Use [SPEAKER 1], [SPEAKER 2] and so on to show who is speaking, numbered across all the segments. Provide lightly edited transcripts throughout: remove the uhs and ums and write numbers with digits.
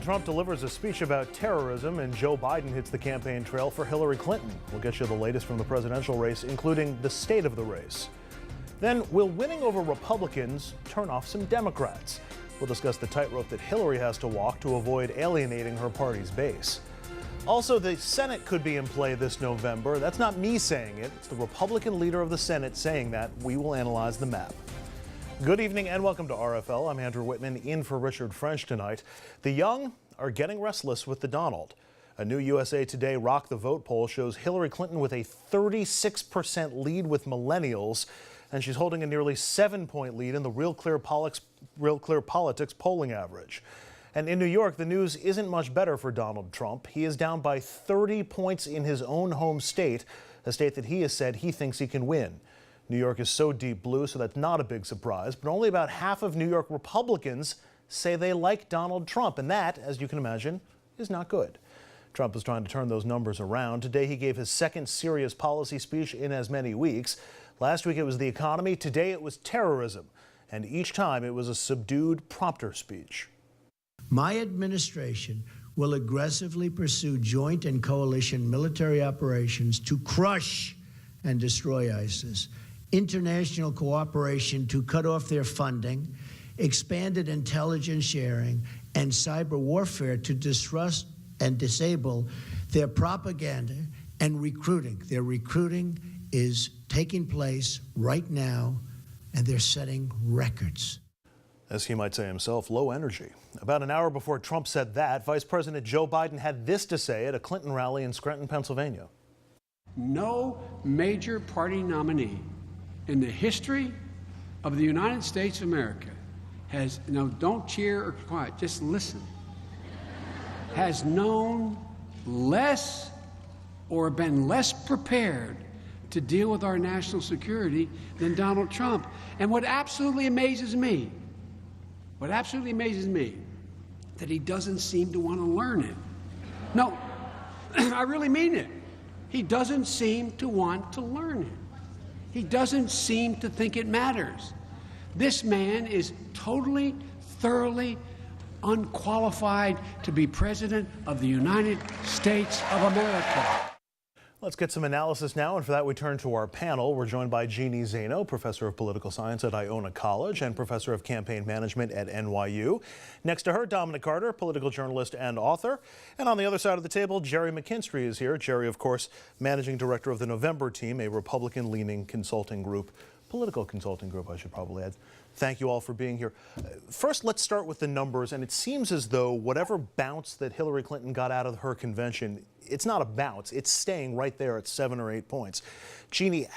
[SPEAKER 1] Trump delivers a speech about terrorism, and Joe Biden hits the campaign trail for Hillary Clinton. We'll get you the latest from the presidential race, including the state of the race. Then, will winning over Republicans turn off some Democrats? We'll discuss the tightrope that Hillary has to walk to avoid alienating her party's base. Also, the Senate could be in play this November. That's not me saying it. It's the Republican leader of the Senate saying that. We will analyze the map. Good evening and welcome to RFL. I'm Andrew Whitman in for Richard French tonight. The young are getting restless with the Donald. A new USA Today Rock the Vote poll shows Hillary Clinton with a 36% lead with millennials, and she's holding a nearly 7-point lead in the Real Clear Politics polling average. And in New York, the news isn't much better for Donald Trump. He is down by 30 points in his own home state, a state that he has said he thinks he can win. New York is so deep blue, so that's not a big surprise, but only about half of New York Republicans say they like Donald Trump, and that, as you can imagine, is not good. Trump is trying to turn those numbers around. Today he gave his second serious policy speech in as many weeks. Last week it was the economy, today it was terrorism, and each time it was a subdued prompter speech.
[SPEAKER 2] My administration will aggressively pursue joint and coalition military operations to crush and destroy ISIS. International cooperation to cut off their funding, expanded intelligence sharing, and cyber warfare to disrupt and disable their propaganda and recruiting. Their recruiting is taking place right now, and they're setting records.
[SPEAKER 1] As he might say himself, low energy. About an hour before Trump said that, Vice President Joe Biden had this to say at a Clinton rally in Scranton, Pennsylvania.
[SPEAKER 3] No major party nominee in the history of the United States of America has, no, don't cheer or quiet, just listen, has known less or been less prepared to deal with our national security than Donald Trump. And what absolutely amazes me, that he doesn't seem to want to learn it. No, I really mean it. He doesn't seem to want to learn it. He doesn't seem to think it matters. This man is totally, thoroughly unqualified to be President of the United States of America.
[SPEAKER 1] Let's get some analysis now, and for that we turn to our panel. We're joined by Jeannie Zaino, Professor of Political Science at Iona College and Professor of Campaign Management at NYU. Next to her, Dominic Carter, political journalist and author. And on the other side of the table, Jerry Mckinstry is here. Jerry, of course, Managing Director of the November Team, a Republican-leaning consulting group, political consulting group, I should probably add. Thank you all for being here. First, let's start with the numbers, and it seems as though whatever bounce that Hillary Clinton got out of her convention, it's not a bounce, it's staying right there at 7 or 8 points. Jeannie,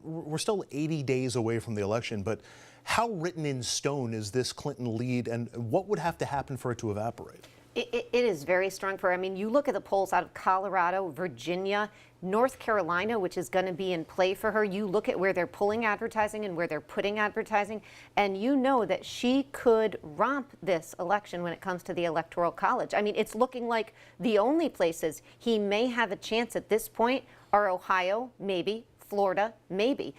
[SPEAKER 1] we're still 80 days away from the election, but how written in stone is this Clinton lead, and what would have to happen for it to evaporate?
[SPEAKER 4] It is very strong for her. I mean, you look at the polls out of Colorado, Virginia, North Carolina, which is going to be in play for her. You look at where they're pulling advertising and where they're putting advertising, and you know that she could romp this election when it comes to the Electoral College. I mean, it's looking like the only places he may have a chance at this point are Ohio, maybe, Florida, maybe,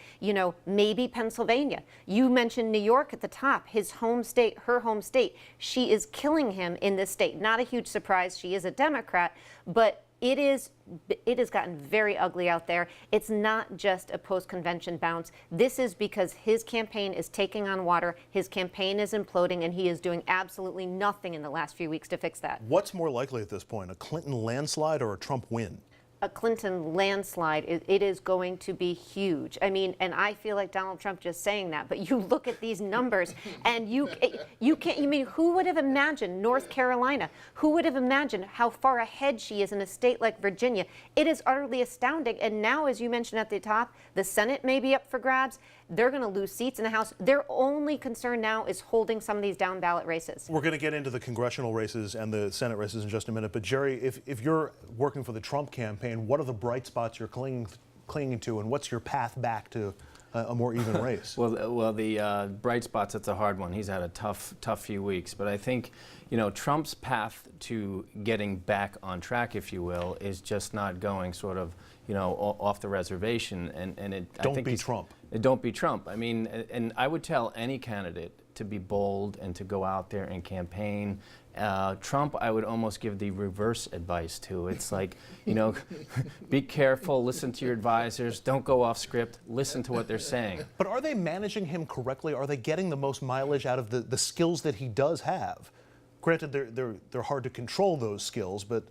[SPEAKER 4] maybe Pennsylvania. You mentioned New York at the top, his home state, her home state. She is killing him in this state. Not a huge surprise. She is a Democrat, but it has gotten very ugly out there. It's not just a post-convention bounce. This is because his campaign is taking on water, his campaign is imploding, and he is doing absolutely nothing in the last few weeks to fix that.
[SPEAKER 1] What's more likely at this point, a Clinton landslide or a Trump win?
[SPEAKER 4] A Clinton landslide, it is going to be huge. I mean, and I feel like Donald Trump just saying that, but you look at these numbers and you can't, who would have imagined North Carolina? Who would have imagined how far ahead she is in a state like Virginia? It is utterly astounding. And now, as you mentioned at the top, the Senate may be up for grabs. They're going to lose seats in the House. Their only concern now is holding some of these down ballot races.
[SPEAKER 1] We're going to get into the congressional races and the Senate races in just a minute. But Jerry, if you're working for the Trump campaign, what are the bright spots you're clinging to, and what's your path back to a more even race?
[SPEAKER 5] Well, the bright spots, that's a hard one. He's had a tough few weeks. But I think, Trump's path to getting back on track, if you will, is just not going sort of, off the reservation.
[SPEAKER 1] Don't be Trump.
[SPEAKER 5] Don't be Trump. I mean, and I would tell any candidate to be bold and to go out there and campaign. Trump, I would almost give the reverse advice to. It's like, be careful, listen to your advisors, don't go off script, listen to what they're saying.
[SPEAKER 1] But are they managing him correctly? Are they getting the most mileage out of the skills that he does have? Granted, they're hard to control, those skills, but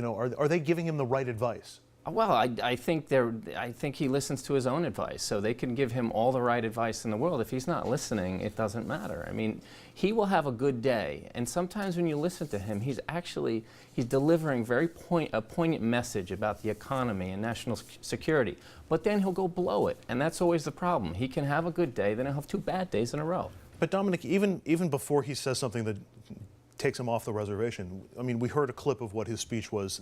[SPEAKER 1] are they giving him the right advice?
[SPEAKER 5] Well, I think he listens to his own advice, so they can give him all the right advice in the world. If he's not listening, it doesn't matter. I mean, he will have a good day, and sometimes when you listen to him, he's delivering a poignant message about the economy and national security. But then he'll go blow it, and that's always the problem. He can have a good day, then he'll have 2 bad days in a row.
[SPEAKER 1] But Dominic, even before he says something that takes him off the reservation, I mean, we heard a clip of what his speech was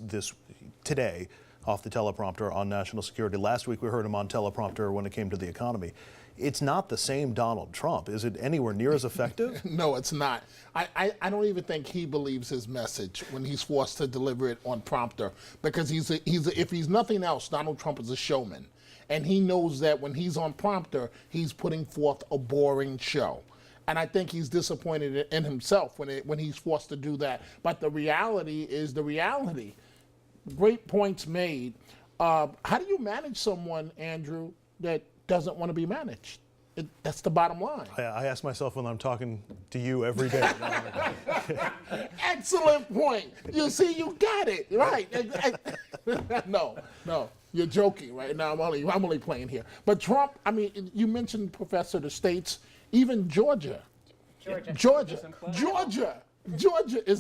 [SPEAKER 1] today, off the teleprompter on national security. Last week we heard him on teleprompter when it came to the economy. It's not the same Donald Trump. Is it anywhere near as effective?
[SPEAKER 6] No, it's not. I don't even think he believes his message when he's forced to deliver it on prompter, because if he's nothing else, Donald Trump is a showman. And he knows that when he's on prompter, he's putting forth a boring show. And I think he's disappointed in himself when he's forced to do that. But the reality is the reality. Great points made. How do you manage someone, Andrew, that doesn't want to be managed? That's the bottom line.
[SPEAKER 1] I ask myself when I'm talking to you every day.
[SPEAKER 6] Excellent point. You see, you got it right. No, you're joking right now. I'm only playing here. But Trump, I mean, you mentioned, Professor, the states, even Georgia is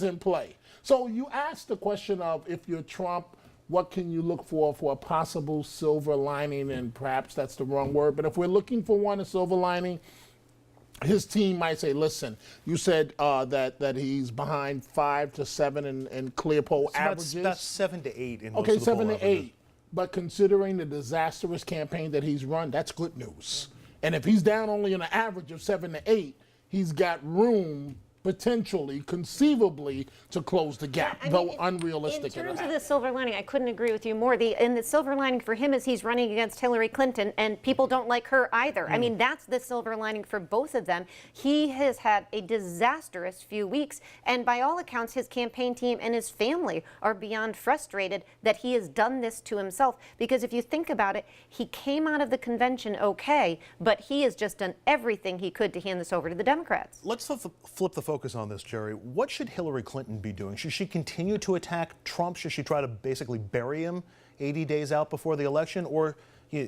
[SPEAKER 6] in play. So you asked the question of, if you're Trump, what can you look for a possible silver lining? And perhaps that's the wrong word, but if we're looking for a silver lining, his team might say, listen, you said that he's behind 5 to 7 in clear poll averages.
[SPEAKER 1] That's 7 to 8 in most
[SPEAKER 6] okay,
[SPEAKER 1] of the
[SPEAKER 6] 7
[SPEAKER 1] poll
[SPEAKER 6] to
[SPEAKER 1] averages.
[SPEAKER 6] 8. But considering the disastrous campaign that he's run, that's good news. And if he's down only on an average of 7 to 8, he's got room, potentially, conceivably, to close the gap, though unrealistic.
[SPEAKER 4] In terms of the silver lining, I couldn't agree with you more. The silver lining for him is he's running against Hillary Clinton, and people don't like her either. I mean, that's the silver lining for both of them. He has had a disastrous few weeks, and by all accounts, his campaign team and his family are beyond frustrated that he has done this to himself. Because if you think about it, he came out of the convention okay, but he has just done everything he could to hand this over to the Democrats.
[SPEAKER 1] Let's flip the focus on this, Jerry. What should Hillary Clinton be doing? Should she continue to attack Trump? Should she try to basically bury him 80 days out before the election? Or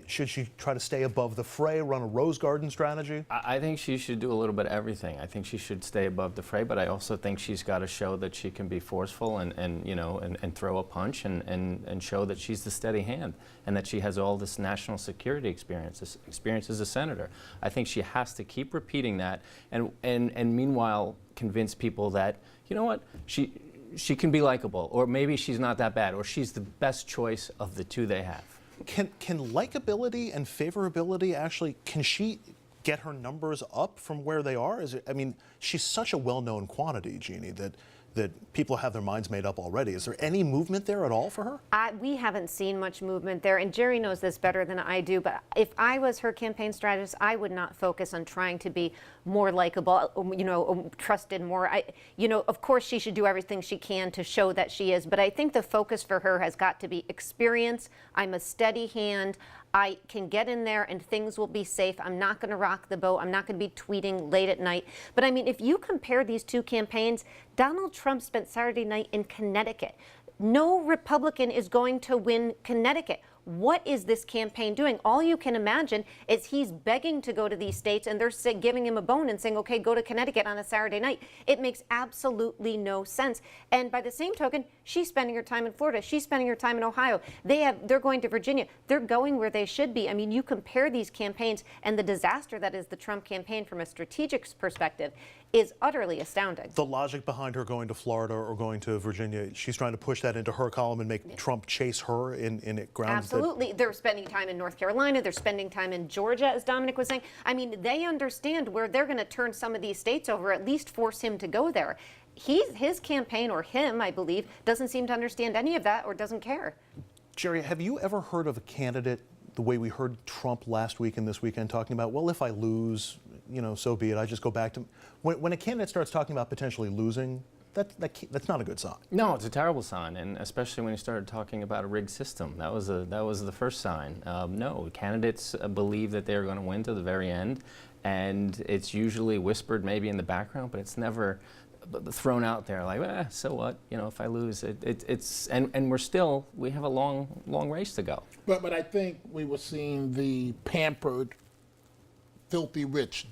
[SPEAKER 1] should she try to stay above the fray, run a Rose Garden strategy?
[SPEAKER 5] I think she should do a little bit of everything. I think she should stay above the fray, but I also think she's got to show that she can be forceful and throw a punch and show that she's the steady hand and that she has all this national security experience as a senator. I think she has to keep repeating that and meanwhile convince people that, you know what, she can be likable, or maybe she's not that bad, or she's the best choice of the two they have.
[SPEAKER 1] Can likability and favorability can she get her numbers up from where they are? She's such a well-known quantity, Jeannie, that people have their minds made up already. Is there any movement there at all for her?
[SPEAKER 4] We haven't seen much movement there, and Jerry knows this better than I do, but if I was her campaign strategist, I would not focus on trying to be more likable, trusted more. Of course she should do everything she can to show that she is, but I think the focus for her has got to be experience. I'm a steady hand. I can get in there and things will be safe. I'm not going to rock the boat. I'm not going to be tweeting late at night. But I mean, if you compare these two campaigns, Donald Trump spent Saturday night in Connecticut. No Republican is going to win Connecticut. What is this campaign doing? All you can imagine is he's begging to go to these states, and they're giving him a bone and saying, okay, go to Connecticut on a Saturday night. It makes absolutely no sense. And by the same token, she's spending her time in Florida. She's spending her time in Ohio. They're going to Virginia. They're going where they should be. I mean, you compare these campaigns, and the disaster that is the Trump campaign from a strategic perspective is utterly astounding.
[SPEAKER 1] The logic behind her going to Florida or going to Virginia, she's trying to push that into her column and make Trump chase her in grounds.
[SPEAKER 4] Absolutely. They're spending time in North Carolina. They're spending time in Georgia, as Dominic was saying. I mean, they understand where they're going to turn some of these states over, at least force him to go there. His campaign, or him, I believe, doesn't seem to understand any of that or doesn't care.
[SPEAKER 1] Jerry, have you ever heard of a candidate the way we heard Trump last week and this weekend talking about, well, if I lose, so be it. I just go back to when a candidate starts talking about potentially losing. That's not a good sign.
[SPEAKER 5] No, it's a terrible sign, and especially when you started talking about a rigged system. That was the first sign. No, candidates believe that they're going to win to the very end, and it's usually whispered maybe in the background, but it's never thrown out there like, so what? If I lose, and we have a long race to go.
[SPEAKER 6] But I think we were seeing the pampered, filthy rich.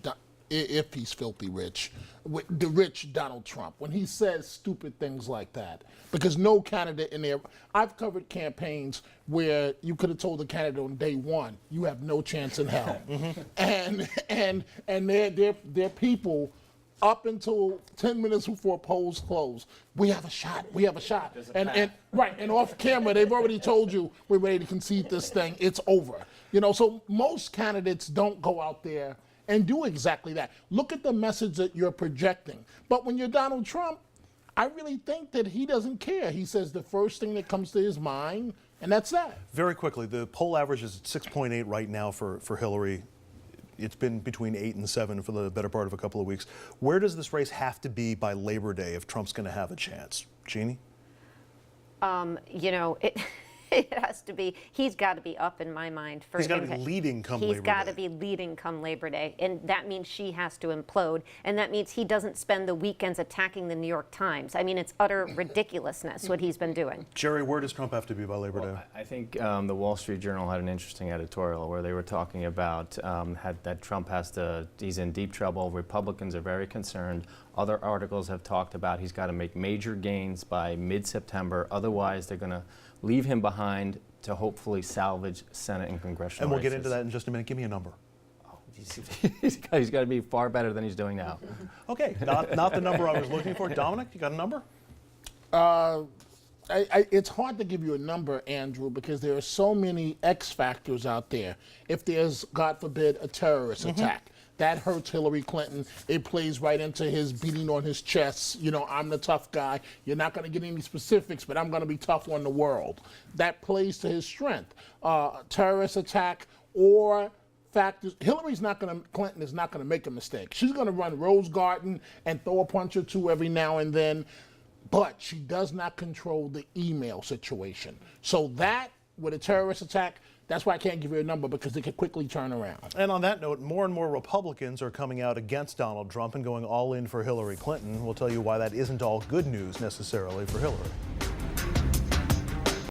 [SPEAKER 6] If he's filthy rich, the rich Donald Trump, when he says stupid things like that, because no candidate in there, I've covered campaigns where you could have told the candidate on day one, you have no chance in hell, and they're people up until 10 minutes before polls close. We have a shot. And off camera, they've already told you we're ready to concede this thing. It's over. So most candidates don't go out there and do exactly that. Look at the message that you're projecting. But when you're Donald Trump, I really think that he doesn't care. He says the first thing that comes to his mind, and that's that.
[SPEAKER 1] Very quickly, the poll average is at 6.8 right now for Hillary. It's been between 8 and 7 for the better part of a couple of weeks. Where does this race have to be by Labor Day if Trump's going to have a chance? Jeannie?
[SPEAKER 4] It has to be, he's got to be up in my mind.
[SPEAKER 1] He's got to be leading come Labor Day.
[SPEAKER 4] He's got to be leading come Labor Day. And that means she has to implode. And that means he doesn't spend the weekends attacking the New York Times. I mean, it's utter ridiculousness what he's been doing.
[SPEAKER 1] Jerry, where does Trump have to be by Labor Day?
[SPEAKER 5] I think the Wall Street Journal had an interesting editorial where they were talking about that Trump he's in deep trouble. Republicans are very concerned. Other articles have talked about he's got to make major gains by mid-September. Otherwise, they're going to leave him behind to hopefully salvage Senate and congressional
[SPEAKER 1] And we'll
[SPEAKER 5] races.
[SPEAKER 1] get into that in just a minute. Give me a number.
[SPEAKER 5] Oh, he's got to be far better than he's doing now.
[SPEAKER 1] Okay, not the number I was looking for. Dominic, you got a number?
[SPEAKER 6] It's hard to give you a number, Andrew, because there are so many X factors out there. If there's, God forbid, a terrorist attack, that hurts Hillary Clinton. It plays right into his beating on his chest. I'm the tough guy. You're not going to get any specifics, but I'm going to be tough on the world. That plays to his strength. Terrorist attack or factors. Clinton is not going to make a mistake. She's going to run Rose Garden and throw a punch or two every now and then, but she does not control the email situation. So that, with a terrorist attack, that's why I can't give you a number, because it can quickly turn around.
[SPEAKER 1] And on that note, more and more Republicans are coming out against Donald Trump and going all in for Hillary Clinton. We'll tell you why that isn't all good news necessarily for Hillary.